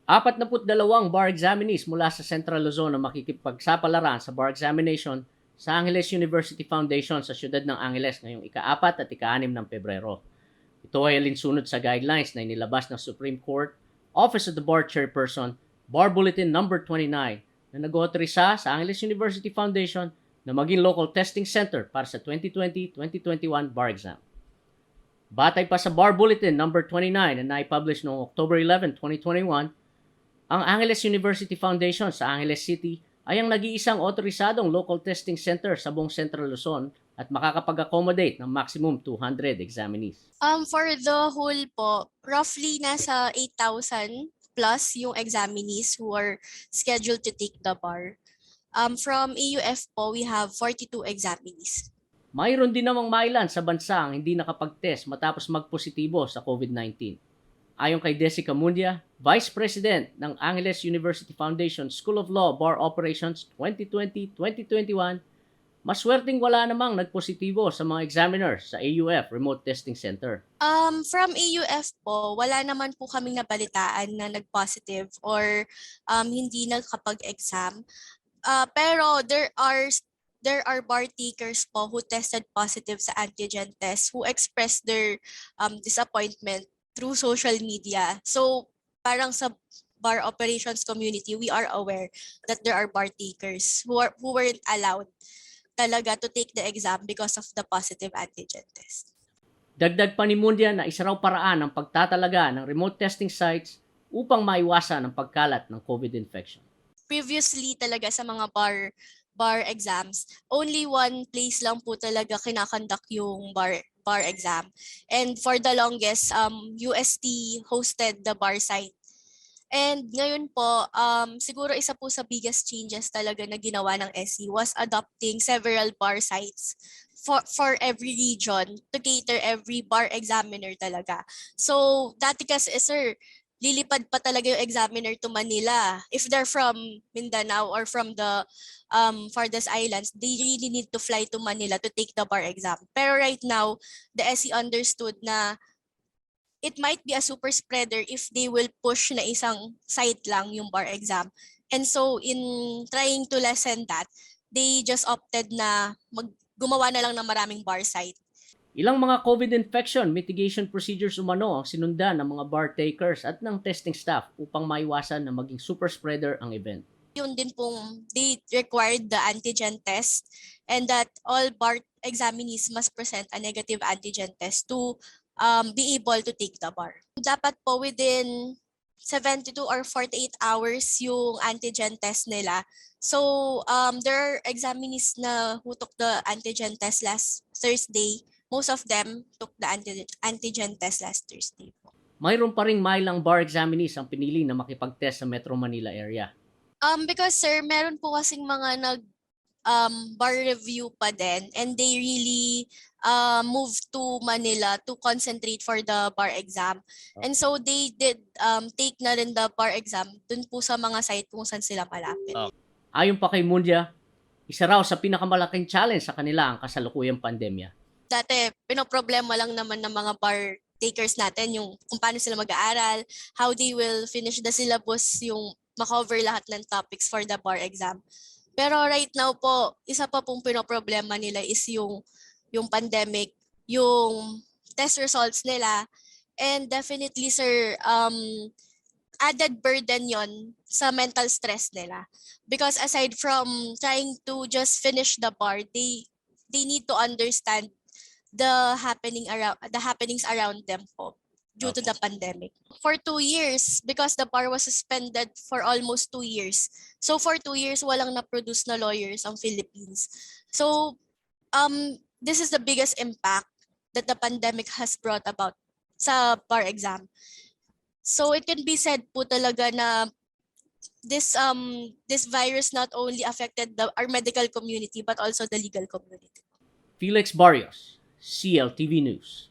42 bar examinees mula sa Central Luzon ang makikipagsapalaran sa bar examination sa Angeles University Foundation sa siyudad ng Angeles ngayong ika-4 at ika-6 ng Pebrero. Ito ay alinsunod sa guidelines na inilabas ng Supreme Court, Office of the Bar Chairperson, Bar Bulletin No. 29 na nag-autorisa sa Angeles University Foundation na maging local testing center para sa 2020-2021 bar exam. Batay pa sa Bar Bulletin No. 29 na naipublish noong October 11, 2021, ang Angeles University Foundation sa Angeles City ay ang nag-iisang otorisadong local testing center sa buong Central Luzon at makakapag-accommodate ng maximum 200 examinees. For the whole po, roughly nasa 8,000 plus yung examinees who are scheduled to take the bar. From AUF po, we have 42 examinees. Mayroon din namang mailan sa bansa ang hindi nakapag-test matapos magpositibo sa COVID-19. Ayon kay Jessica Mundia, Vice President ng Angeles University Foundation School of Law Bar Operations 2020-2021, maswerteng wala namang nagpositibo sa mga examiners sa AUF Remote Testing Center. From AUF po, wala naman po kaming nabalitaan na nag-positive or hindi nakapag-exam. Pero there are bar takers po who tested positive sa antigen test who expressed their disappointment through social media. So parang sa bar operations community, we are aware that there are bar takers who weren't allowed talaga to take the exam because of the positive antigen test. Dagdag pa ni Mundia na isa raw paraan ang pagtatalaga ng remote testing sites upang maiwasan ang pagkalat ng COVID infection. Previously talaga sa mga bar exams, only one place lang po talaga kinakonduct yung bar exam. And for the longest, UST hosted the bar site. And ngayon po, siguro isa po sa biggest changes talaga na ginawa ng SE was adopting several bar sites for every region to cater every bar examiner talaga. So dati kasi sir, lilipad pa talaga yung examiner to Manila. If they're from Mindanao or from the farthest islands, they really need to fly to Manila to take the bar exam. Pero right now, the SE understood na it might be a super spreader if they will push na isang site lang yung bar exam. And so in trying to lessen that, they just opted na gumawa na lang ng maraming bar site. Ilang mga COVID infection mitigation procedures umano ang sinundan ng mga bar takers at ng testing staff upang maiwasan na maging super spreader ang event. Yun din pong they required the antigen test and that all bar examinees must present a negative antigen test to be able to take the bar. Dapat po within 72 or 48 hours yung antigen test nila. So there are examinees na who took the antigen test last Thursday. Most of them took the antigen test last Thursday. Mayroon pa ring mailang bar examinees ang pinili na makipag-test sa Metro Manila area. Because sir, meron po kasing mga bar review pa din and they really moved to Manila to concentrate for the bar exam. And so they did take na rin the bar exam dun po sa mga site kung saan sila malapit. Ayon pa kay Mundia, isa raw sa pinakamalaking challenge sa kanila ang kasalukuyang pandemya. Dati, pinoproblema lang naman ng mga bar takers natin yung kung paano sila mag-aaral, how they will finish the syllabus, yung makover lahat ng topics for the bar exam. Pero right now po, isa pa pong pinoproblema nila is yung pandemic, yung test results nila, and definitely sir, added burden yon sa mental stress nila. Because aside from trying to just finish the bar, they need to understand the happenings around them po due to the pandemic. For 2 years, because the bar was suspended for almost 2 years. So for 2 years, walang na-produce na lawyers ang Philippines. So this is the biggest impact that the pandemic has brought about sa bar exam. So it can be said po talaga na this virus not only affected our medical community but also the legal community. Felix Barrios, CLTV News.